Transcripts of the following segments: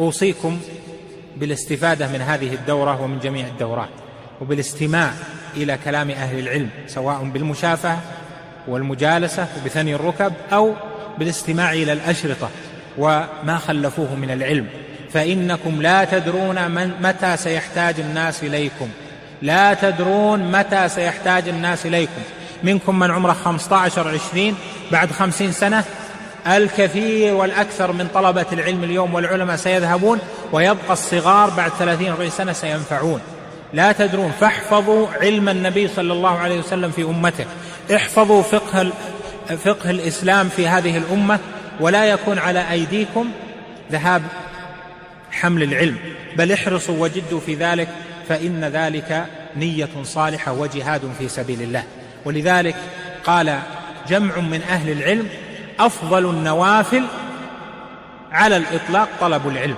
أوصيكم بالاستفادة من هذه الدورة ومن جميع الدورات، وبالاستماع إلى كلام أهل العلم، سواء بالمشافهة والمجالسة وبثني الركب، أو بالاستماع إلى الأشرطة وما خلفوه من العلم، فإنكم لا تدرون متى سيحتاج الناس إليكم، لا تدرون متى سيحتاج الناس إليكم. منكم من عمره 15-20، بعد 50 سنة الكثير والأكثر من طلبة العلم اليوم والعلماء سيذهبون، ويبقى الصغار بعد 30-40 سنة سينفعون. لا تدرون، فاحفظوا علم النبي صلى الله عليه وسلم في أمته، احفظوا فقه الإسلام في هذه الأمة، ولا يكون على أيديكم ذهاب حمل العلم، بل احرصوا وجدوا في ذلك، فإن ذلك نية صالحة وجهاد في سبيل الله. ولذلك قال جمع من أهل العلم: أفضل النوافل على الإطلاق طلب العلم.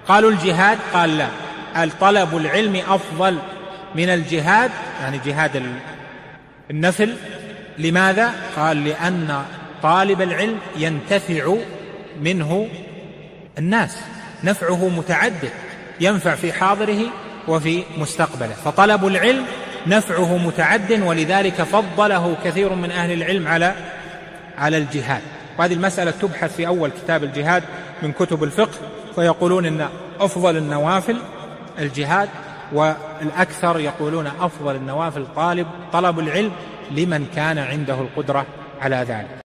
قالوا الجهاد؟ قال لا، طلب العلم أفضل من الجهاد، يعني جهاد النفل. لماذا؟ قال لأن طالب العلم ينتفع منه الناس، نفعه متعدد، ينفع في حاضره وفي مستقبله، فطلب العلم نفعه متعد، ولذلك فضله كثير من أهل العلم على الجهاد. وهذه المسألة تبحث في أول كتاب الجهاد من كتب الفقه، فيقولون إن أفضل النوافل الجهاد، والأكثر يقولون أفضل النوافل طلب العلم لمن كان عنده القدرة على ذلك.